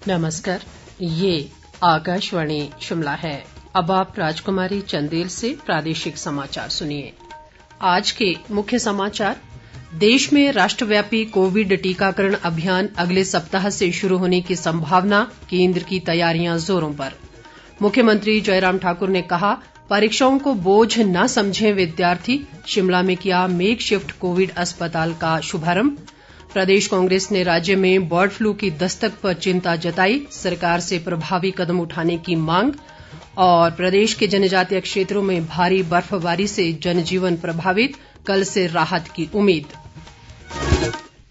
नमस्कार, ये आकाशवाणी शिमला है। अब आप राजकुमारी चंदेल से प्रादेशिक समाचार सुनिए। आज के मुख्य समाचार। देश में राष्ट्रव्यापी कोविड टीकाकरण अभियान अगले सप्ताह से शुरू होने की संभावना, केंद्र की तैयारियां जोरों पर। मुख्यमंत्री जयराम ठाकुर ने कहा, परीक्षाओं को बोझ न समझें विद्यार्थी। शिमला में किया मेक शिफ्ट कोविड अस्पताल का शुभारंभ। प्रदेश कांग्रेस ने राज्य में बर्ड फ्लू की दस्तक पर चिंता जताई, सरकार से प्रभावी कदम उठाने की मांग। और प्रदेश के जनजातीय क्षेत्रों में भारी बर्फबारी से जनजीवन प्रभावित, कल से राहत की उम्मीद।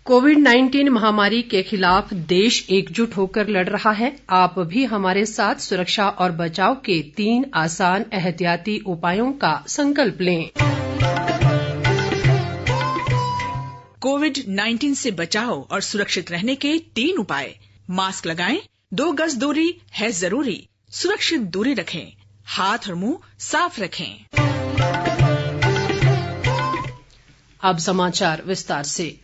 कोविड-19 महामारी के खिलाफ देश एकजुट होकर लड़ रहा है। आप भी हमारे साथ सुरक्षा और बचाव के 3 आसान एहतियाती उपायों का संकल्प लें। कोविड-19 से बचाव और सुरक्षित रहने के 3 उपाय। मास्क लगाएं, 2 गज दूरी है जरूरी, सुरक्षित दूरी रखें, हाथ और मुंह साफ रखें। अब समाचार विस्तार से।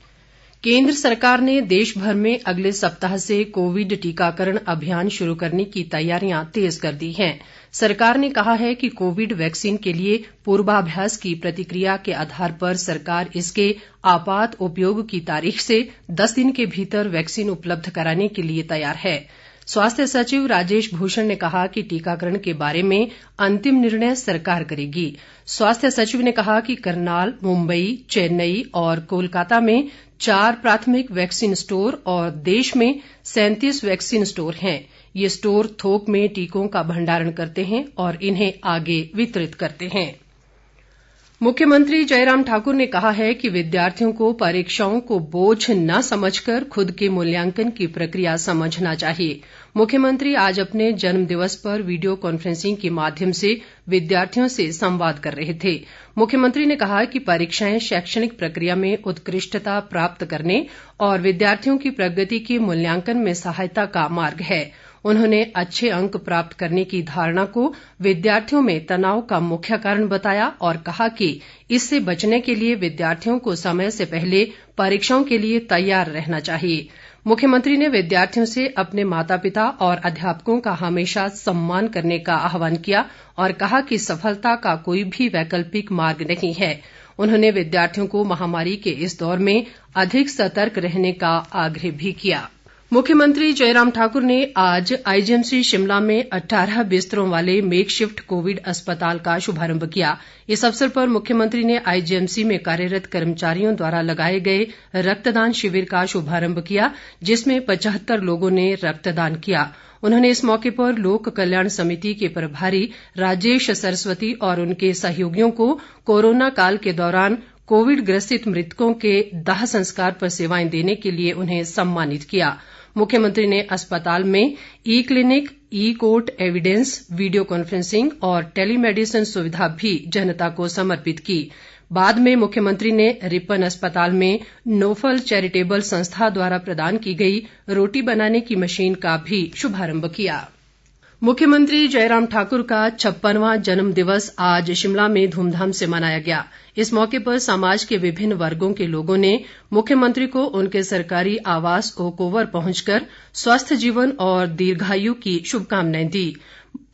केंद्र सरकार ने देश भर में अगले सप्ताह से कोविड टीकाकरण अभियान शुरू करने की तैयारियां तेज कर दी हैं। सरकार ने कहा है कि कोविड वैक्सीन के लिए पूर्वाभ्यास की प्रतिक्रिया के आधार पर सरकार इसके आपात उपयोग की तारीख से 10 दिन के भीतर वैक्सीन उपलब्ध कराने के लिए तैयार है। स्वास्थ्य सचिव राजेश भूषण ने कहा कि टीकाकरण के बारे में अंतिम निर्णय सरकार करेगी। स्वास्थ्य सचिव ने कहा कि करनाल, मुंबई, चेन्नई और कोलकाता में 4 प्राथमिक वैक्सीन स्टोर और देश में 37 वैक्सीन स्टोर हैं। ये स्टोर थोक में टीकों का भंडारण करते हैं और इन्हें आगे वितरित करते हैं। मुख्यमंत्री जयराम ठाकुर ने कहा है कि विद्यार्थियों को परीक्षाओं को बोझ न समझकर खुद के मूल्यांकन की प्रक्रिया समझना चाहिए। मुख्यमंत्री आज अपने जन्मदिवस पर वीडियो कॉन्फ्रेंसिंग के माध्यम से विद्यार्थियों से संवाद कर रहे थे। मुख्यमंत्री ने कहा कि परीक्षाएं शैक्षणिक प्रक्रिया में उत्कृष्टता प्राप्त करने और विद्यार्थियों की प्रगति के मूल्यांकन में सहायता का मार्ग है। उन्होंने अच्छे अंक प्राप्त करने की धारणा को विद्यार्थियों में तनाव का मुख्य कारण बताया और कहा कि इससे बचने के लिए विद्यार्थियों को समय से पहले परीक्षाओं के लिए तैयार रहना चाहिए। मुख्यमंत्री ने विद्यार्थियों से अपने माता पिता और अध्यापकों का हमेशा सम्मान करने का आह्वान किया और कहा कि सफलता का कोई भी वैकल्पिक मार्ग नहीं है। उन्होंने विद्यार्थियों को महामारी के इस दौर में अधिक सतर्क रहने का आग्रह भी किया। मुख्यमंत्री जयराम ठाकुर ने आज आईजीएमसी शिमला में 18 बिस्तरों वाले मेक शिफ्ट कोविड अस्पताल का शुभारंभ किया। इस अवसर पर मुख्यमंत्री ने आईजीएमसी में कार्यरत कर्मचारियों द्वारा लगाए गए रक्तदान शिविर का शुभारंभ किया, जिसमें 75 लोगों ने रक्तदान किया। उन्होंने इस मौके पर लोक कल्याण समिति के प्रभारी राजेश सरस्वती और उनके सहयोगियों को कोरोना काल के दौरान कोविड ग्रसित मृतकों के दाह संस्कार पर सेवाएं देने के लिए उन्हें सम्मानित किया। मुख्यमंत्री ने अस्पताल में ई क्लिनिक, ई कोर्ट एविडेंस, वीडियो कॉन्फ्रेंसिंग और टेलीमेडिसिन सुविधा भी जनता को समर्पित की। बाद में मुख्यमंत्री ने रिपन अस्पताल में नोफल चैरिटेबल संस्था द्वारा प्रदान की गई रोटी बनाने की मशीन का भी शुभारंभ किया। मुख्यमंत्री जयराम ठाकुर का 56वां जन्म दिवस आज शिमला में धूमधाम से मनाया गया। इस मौके पर समाज के विभिन्न वर्गों के लोगों ने मुख्यमंत्री को उनके सरकारी आवास ओक ओवर पहुंचकर स्वस्थ जीवन और दीर्घायु की शुभकामनाएं दी।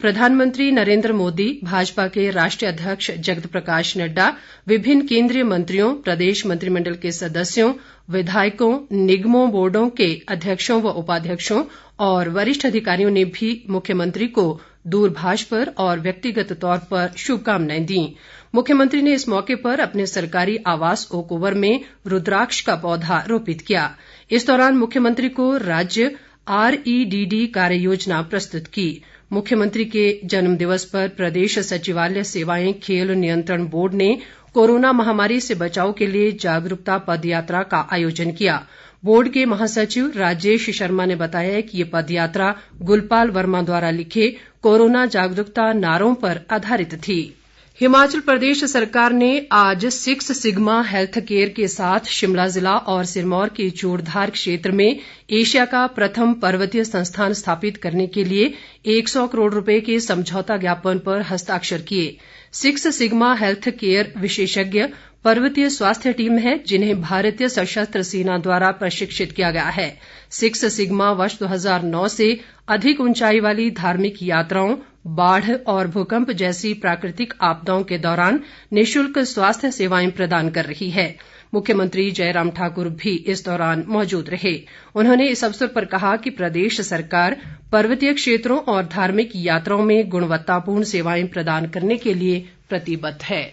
प्रधानमंत्री नरेंद्र मोदी, भाजपा के राष्ट्रीय अध्यक्ष जगत प्रकाश नड्डा, विभिन्न केंद्रीय मंत्रियों, प्रदेश मंत्रिमंडल के सदस्यों, विधायकों, निगमों, बोर्डों के अध्यक्षों व उपाध्यक्षों और वरिष्ठ अधिकारियों ने भी मुख्यमंत्री को दूरभाष पर और व्यक्तिगत तौर पर शुभकामनाएं दी। मुख्यमंत्री ने इस मौके पर अपने सरकारी आवास ओक ओवर में रुद्राक्ष का पौधा रोपित किया। इस दौरान मुख्यमंत्री को राज्य REDD कार्य योजना प्रस्तुत की। मुख्यमंत्री के जन्म दिवस पर प्रदेश सचिवालय सेवाएं खेल नियंत्रण बोर्ड ने कोरोना महामारी से बचाव के लिए जागरूकता पदयात्रा का आयोजन किया। बोर्ड के महासचिव राजेश शर्मा ने बताया कि ये पदयात्रा गुलपाल वर्मा द्वारा लिखे कोरोना जागरूकता नारों पर आधारित थी। हिमाचल प्रदेश सरकार ने आज 6 सिग्मा हेल्थ केयर के साथ शिमला जिला और सिरमौर के चूड़धार क्षेत्र में एशिया का प्रथम पर्वतीय संस्थान स्थापित करने के लिए 100 करोड़ रुपए के समझौता ज्ञापन पर हस्ताक्षर किए। 6 सिग्मा हेल्थ केयर विशेषज्ञ पर्वतीय स्वास्थ्य टीम है जिन्हें भारतीय सशस्त्र सेना द्वारा प्रशिक्षित किया गया है। सिक्स सिग्मा वर्ष 2009 से अधिक ऊंचाई वाली धार्मिक यात्राओं, बाढ़ और भूकंप जैसी प्राकृतिक आपदाओं के दौरान निःशुल्क स्वास्थ्य सेवाएं प्रदान कर रही है। मुख्यमंत्री जयराम ठाकुर भी इस दौरान मौजूद रहे। उन्होंने इस अवसर पर कहा कि प्रदेश सरकार पर्वतीय क्षेत्रों और धार्मिक यात्राओं में गुणवत्तापूर्ण सेवाएं प्रदान करने के लिए प्रतिबद्ध है।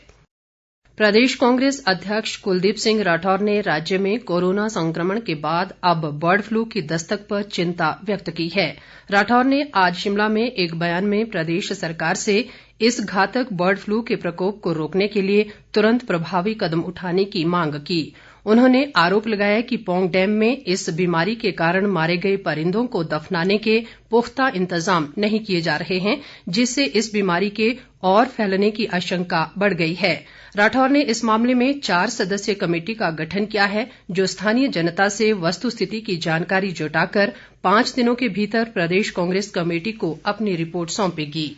प्रदेश कांग्रेस अध्यक्ष कुलदीप सिंह राठौर ने राज्य में कोरोना संक्रमण के बाद अब बर्ड फ्लू की दस्तक पर चिंता व्यक्त की है। राठौर ने आज शिमला में एक बयान में प्रदेश सरकार से इस घातक बर्ड फ्लू के प्रकोप को रोकने के लिए तुरंत प्रभावी कदम उठाने की मांग की। उन्होंने आरोप लगाया कि पौंग डैम में इस बीमारी के कारण मारे गए परिंदों को दफनाने के पुख्ता इंतजाम नहीं किए जा रहे हैं, जिससे इस बीमारी के और फैलने की आशंका बढ़ गई है। राठौर ने इस मामले में 4 सदस्यीय कमेटी का गठन किया है जो स्थानीय जनता से वस्तुस्थिति की जानकारी जुटाकर 5 दिनों के भीतर प्रदेश कांग्रेस कमेटी को अपनी रिपोर्ट सौंपेगी।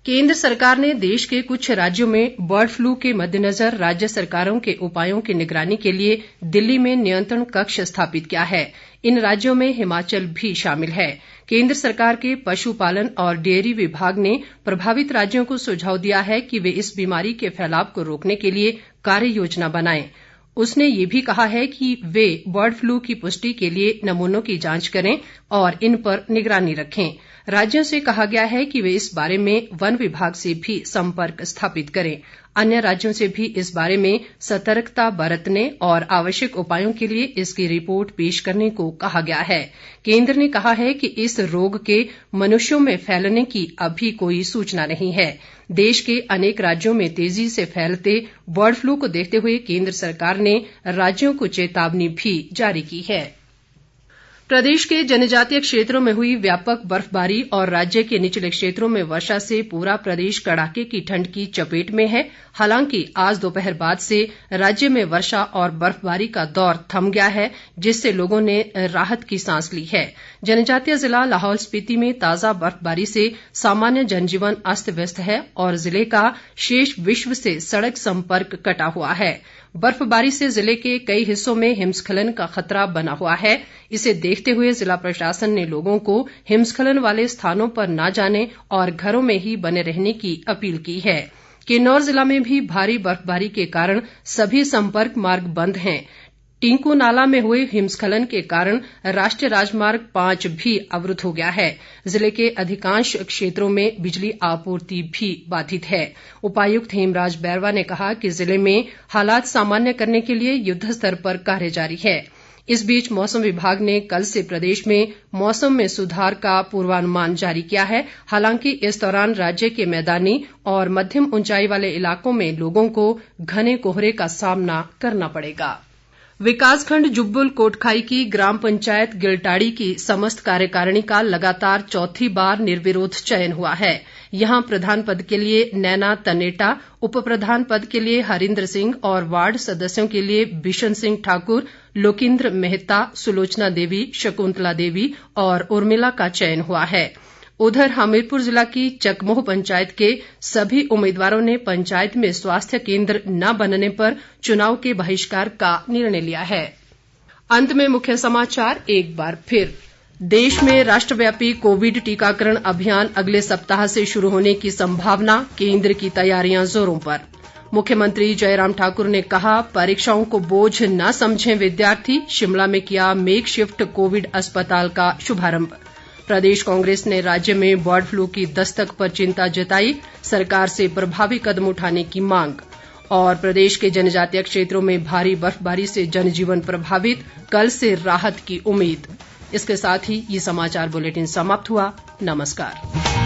केंद्र सरकार ने देश के कुछ राज्यों में बर्ड फ्लू के मद्देनजर राज्य सरकारों के उपायों की निगरानी के लिए दिल्ली में नियंत्रण कक्ष स्थापित किया है। इन राज्यों में हिमाचल भी शामिल है। केंद्र सरकार के पशुपालन और डेयरी विभाग ने प्रभावित राज्यों को सुझाव दिया है कि वे इस बीमारी के फैलाव को रोकने के लिए कार्य योजना बनाएं। उसने ये भी कहा है कि वे बर्ड फ्लू की पुष्टि के लिए नमूनों की जांच करें और इन पर निगरानी रखें। राज्यों से कहा गया है कि वे इस बारे में वन विभाग से भी संपर्क स्थापित करें। अन्य राज्यों से भी इस बारे में सतर्कता बरतने और आवश्यक उपायों के लिए इसकी रिपोर्ट पेश करने को कहा गया है। केंद्र ने कहा है कि इस रोग के मनुष्यों में फैलने की अभी कोई सूचना नहीं है। देश के अनेक राज्यों में तेजी से फैलते बर्ड फ्लू को देखते हुए केंद्र सरकार ने राज्यों को चेतावनी भी जारी की है। प्रदेश के जनजातीय क्षेत्रों में हुई व्यापक बर्फबारी और राज्य के निचले क्षेत्रों में वर्षा से पूरा प्रदेश कड़ाके की ठंड की चपेट में है। हालांकि आज दोपहर बाद से राज्य में वर्षा और बर्फबारी का दौर थम गया है, जिससे लोगों ने राहत की सांस ली है। जनजातीय जिला लाहौल स्पीति में ताजा बर्फबारी से सामान्य जनजीवन अस्त व्यस्त है और जिले का शेष विश्व से सड़क संपर्क कटा हुआ है। बर्फबारी से जिले के कई हिस्सों में हिमस्खलन का खतरा बना हुआ है। इसे देखते हुए जिला प्रशासन ने लोगों को हिमस्खलन वाले स्थानों पर न जाने और घरों में ही बने रहने की अपील की है। किन्नौर जिला में भी भारी बर्फबारी के कारण सभी संपर्क मार्ग बंद हैं। टिंकू नाला में हुए हिमस्खलन के कारण राष्ट्रीय राजमार्ग 5 भी अवरुद्ध हो गया है। जिले के अधिकांश क्षेत्रों में बिजली आपूर्ति भी बाधित है। उपायुक्त हेमराज बैरवा ने कहा कि जिले में हालात सामान्य करने के लिए युद्ध स्तर पर कार्य जारी है। इस बीच मौसम विभाग ने कल से प्रदेश में मौसम में सुधार का पूर्वानुमान जारी किया है। हालांकि इस दौरान राज्य के मैदानी और मध्यम ऊंचाई वाले इलाकों में लोगों को घने कोहरे का सामना करना पड़ेगा। विकासखंड जुब्बल कोटखाई की ग्राम पंचायत गिलटाड़ी की समस्त कार्यकारिणी का लगातार चौथी बार निर्विरोध चयन हुआ है। यहां प्रधान पद के लिए नैना तनेटा, उप प्रधान पद के लिए हरिंद्र सिंह और वार्ड सदस्यों के लिए बिशन सिंह ठाकुर, लोकिंद्र मेहता, सुलोचना देवी, शकुंतला देवी और उर्मिला का चयन हुआ है। उधर हमीरपुर जिला की चकमोह पंचायत के सभी उम्मीदवारों ने पंचायत में स्वास्थ्य केंद्र न बनने पर चुनाव के बहिष्कार का निर्णय लिया है। अंत में मुख्य समाचार एक बार फिर। देश में राष्ट्रव्यापी कोविड टीकाकरण अभियान अगले सप्ताह से शुरू होने की संभावना, केंद्र की तैयारियां जोरों पर। मुख्यमंत्री जयराम ठाकुर ने कहा, परीक्षाओं को बोझ न समझें विद्यार्थी। शिमला में किया मेक शिफ्ट कोविड अस्पताल का शुभारंभ। प्रदेश कांग्रेस ने राज्य में बर्ड फ्लू की दस्तक पर चिंता जताई, सरकार से प्रभावी कदम उठाने की मांग। और प्रदेश के जनजातीय क्षेत्रों में भारी बर्फबारी से जनजीवन प्रभावित, कल से राहत की उम्मीद। इसके साथ ही ये समाचार बुलेटिन समाप्त हुआ। नमस्कार।